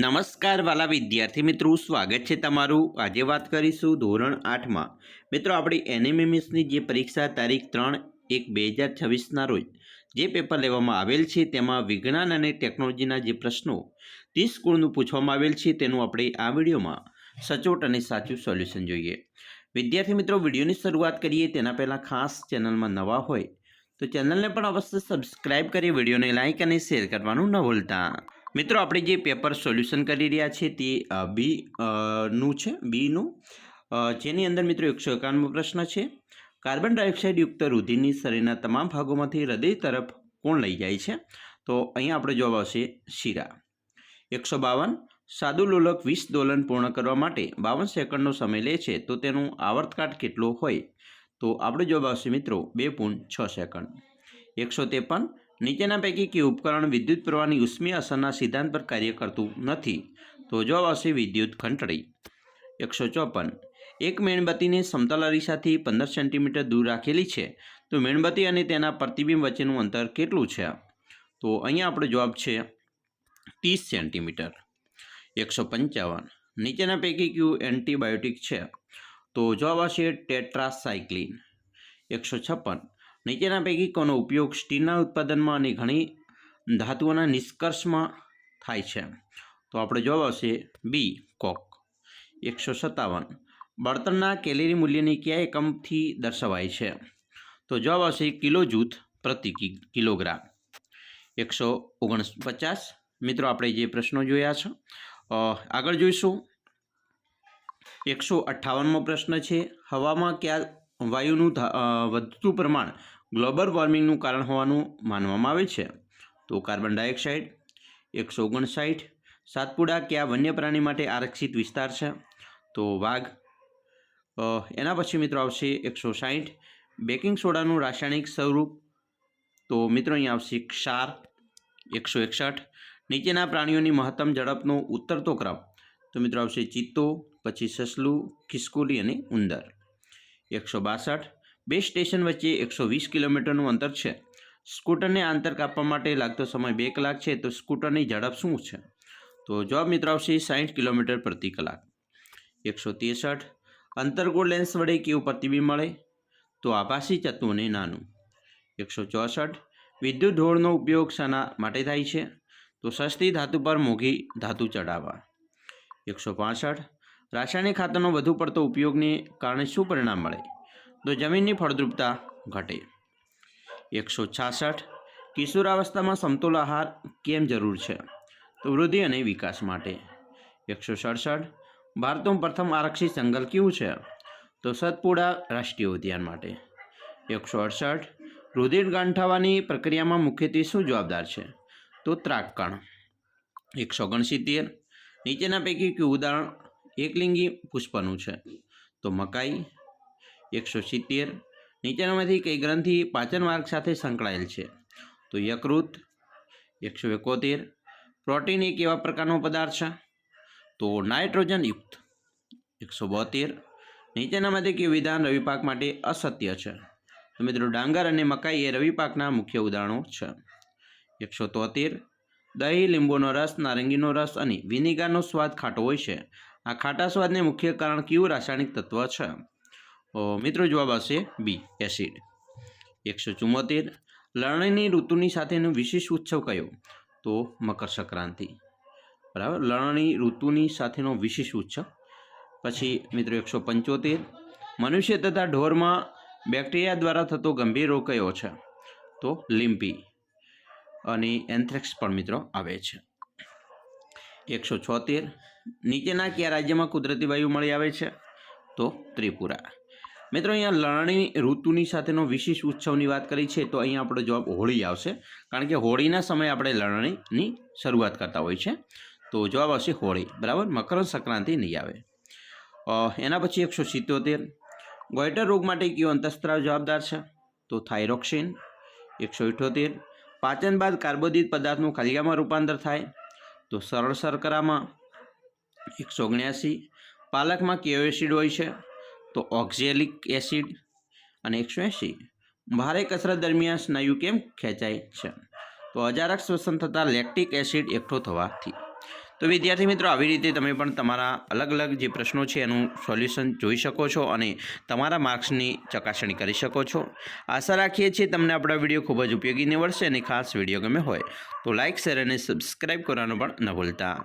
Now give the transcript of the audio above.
નમસ્કાર વાલા વિદ્યાર્થી મિત્રો, સ્વાગત છે તમારું। આજે વાત કરીશું ધોરણ 8માં મિત્રો આપણી એનએમએમએસની જે પરીક્ષા તારીખ 3/1/2026ના રોજ જે પેપર લેવામાં આવેલ છે તેમાં વિજ્ઞાન અને ટેકનોલોજીના જે પ્રશ્નો 30 ગુણનું પૂછવામાં આવેલ છે તેનું આપણે આ વિડીયોમાં સચોટ અને સાચું સોલ્યુશન જોઈએ। વિદ્યાર્થી મિત્રો, વિડીયોની શરૂઆત કરીએ તેના પહેલાં ખાસ ચેનલમાં નવા હોય તો ચેનલને પણ અવશ્ય સબસ્ક્રાઇબ કરી વિડીયોને લાઇક અને શેર કરવાનું ન ભૂલતા। મિત્રો, આપણે જે પેપર સોલ્યુશન કરી રહ્યા છીએ તે બીનું છે, જેની અંદર મિત્રો 191મો પ્રશ્ન છે। કાર્બન ડાયોક્સાઇડ યુક્ત રુધિરની શરીરના તમામ ભાગોમાંથી હૃદય તરફ કોણ લઈ જાય છે? તો અહીંયા આપણે જવાબ આવશે શીરા। 152 સાદું લોલક 20 દોલન પૂર્ણ કરવા માટે 52 સેકન્ડનો સમય લે છે તો તેનું આવર્તકાળ કેટલો હોય? તો આપણો જવાબ આવશે મિત્રો 2.6 સેકન્ડ। 153 નીચેના પૈકી કયું ઉપકરણ વિદ્યુત પ્રવાહની ઉષ્મીય અસરના સિદ્ધાંત પર કાર્ય કરતું નથી? તો જવાબ આવશે વિદ્યુત ઘંટડી। 154 એક મીણબત્તીને સમતલ અરીસાથી 15 સેન્ટીમીટર દૂર રાખેલી છે તો મીણબત્તી અને તેના પ્રતિબિંબ વચ્ચેનું અંતર કેટલું છે? તો અહીંયા આપણો જવાબ છે 30 સેન્ટીમીટર। 155 નીચેના પૈકી કયું એન્ટીબાયોટિક છે? તો જવાબ આવશે ટેટ્રાસાઇક્લિન। 156 નીચેના પૈકી કોનો ઉપયોગ સ્ટીલના ઉત્પાદનમાં અને ઘણી ધાતુઓના નિષ્કર્ષમાં થાય છે? તો આપણો જવાબ આવશે બી કોક। 157 બળતણના કેલરી મૂલ્યને કયા એકમથી દર્શાવાય છે? તો જવાબ આવશે કિલો જૂથ પ્રતિ કિલોગ્રામ। 149 મિત્રો, આપણે જે પ્રશ્નો જોયા છે આગળ જોઈશું। 158મો પ્રશ્ન છે, હવામાં કયા વાયુનું વધતું પ્રમાણ ગ્લોબલ વોર્મિંગનું કારણ હોવાનું માનવામાં આવે છે? તો કાર્બન ડાયોક્સાઇડ। 159 સાતપુડા કયા વન્ય પ્રાણી માટે આરક્ષિત વિસ્તાર છે? તો વાઘ। એના પછી મિત્રો આવશે 160 બેકિંગ સોડાનું રાસાયણિક સ્વરૂપ? તો મિત્રો અહીંયા આવશે ક્ષાર। 161 નીચેના પ્રાણીઓની મહત્તમ ઝડપનો ઉતરતો ક્રમ? તો મિત્રો આવશે ચિત્તો, પછી સસલું, ખિસકોલી અને ઉંદર। 162 બે સ્ટેશન વચ્ચે 120 કિલોમીટરનું અંતર છે, સ્કૂટરને આંતર કાપવા માટે લાગતો સમય 2 કલાક છે તો સ્કૂટરની ઝડપ શું છે? તો જવાબ મિત્રો આવશે 60 કિલોમીટર પ્રતિ કલાક। 163 અંતર્ગોળ લેન્સ વડે કેવું પ્રતિબિંબ મળે? તો આભાસી તત્વોને નાનું। 164 વિદ્યુત ઢોળનો ઉપયોગ શાના માટે થાય છે? તો સસ્તી ધાતુ પર મોંઘી ધાતુ ચડાવવા। 165 રાસાયણિક ખાતરનો વધુ પડતો ઉપયોગને કારણે શું પરિણામ મળે? તો જમીનની ફળદ્રુપતા ઘટે। 166 કિશોરાવસ્થામાં સમતોલ આહાર કેમ જરૂર છે? તો વૃદ્ધિ અને વિકાસ માટે। 167 ભારતનું પ્રથમ આરક્ષિત જંગલ કયું છે? તો સતપુડા રાષ્ટ્રીય ઉદ્યાન માટે। 168 રુધિર ગાંઠાવાની પ્રક્રિયામાં મુખ્યત્વે શું જવાબદાર છે? તો ત્રાકકણ। 169 નીચેના પૈકી કયું ઉદાહરણ એકલિંગી પુષ્પનું છે? તો મકાઈ। 170 નીચેનામાંથી કઈ ગ્રંથિ પાચન માર્ગ સાથે સંકળાયેલ છે? તો યકૃત। 171 પ્રોટીન એક એવા પ્રકારનો પદાર્થ છે? તો નાઇટ્રોજન યુક્ત। 172 નીચેનામાંથી કયું વિધાન રવિ પાક માટે અસત્ય છે? તો મિત્રો ડાંગર અને મકાઈ એ રવિ પાકના મુખ્ય ઉદાહરણો છે। 173 દહીં, લીંબુનો રસ, નારંગીનો રસ અને વિનેગારનો સ્વાદ ખાટો હોય છે, આ ખાટા સ્વાદને મુખ્ય કારણ કયું રાસાયણિક તત્વ છે? મિત્રો જવાબ આવશે બી એસિડ। 174 લણણીની ઋતુની સાથેનો વિશેષ ઉત્સવ કયો? તો મકર સંક્રાંતિ, બરાબર, લણણી ઋતુની સાથેનો વિશેષ ઉત્સવ। પછી મિત્રો 175 મનુષ્ય તથા ઢોરમાં બેક્ટેરિયા દ્વારા થતો ગંભીર રોગ કયો છે? તો લિમ્પી અને એન્થ્રેક્સ પણ મિત્રો આવે છે। 176 નીચેના કયા રાજ્યમાં કુદરતી વાયુ મળી આવે છે? તો ત્રિપુરા। મિત્રો અહીંયા લણણી ઋતુની સાથેનો વિશેષ ઉત્સવની વાત કરી છે તો અહીંયા આપણો જવાબ હોળી આવશે, કારણ કે હોળીના સમયે આપણે લણણીની શરૂઆત કરતા હોય છે તો જવાબ આવશે હોળી, બરાબર, મકર સંક્રાંતિ નહીં આવે। એના પછી 177 ગોઈટર રોગ માટે કયો અંતઃસ્ત્રાવ જવાબદાર છે? તો થાઇરોક્સિન। 178 પાચન બાદ કાર્બોદિત પદાર્થનું ખાલિયામાં રૂપાંતર થાય? તો સરળ શર્કરામાં। 179 પાલકમાં કયો એસિડ હોય છે? તો ઓક્ઝેલિક એસિડ। અને 180 ભારે કસરત દરમિયાન સ્નાયુ કેમ ખેંચાય છે? તો અજારક શ્વસન થતાં લેક્ટિક એસિડ એકઠો થવાથી। તો વિદ્યાર્થી મિત્રો, આવી રીતે તમે પણ તમારા અલગ અલગ જે પ્રશ્નો છે એનું સોલ્યુશન જોઈ શકો છો અને તમારા માર્ક્સની ચકાસણી કરી શકો છો. આશા રાખીએ છીએ તમને આપણા વિડીયો ખૂબ જ ઉપયોગી નીવડશે અને ખાસ વિડીયો ગમે હોય તો લાઇક, શેર અને સબસ્ક્રાઈબ કરવાનું પણ ન ભૂલતા.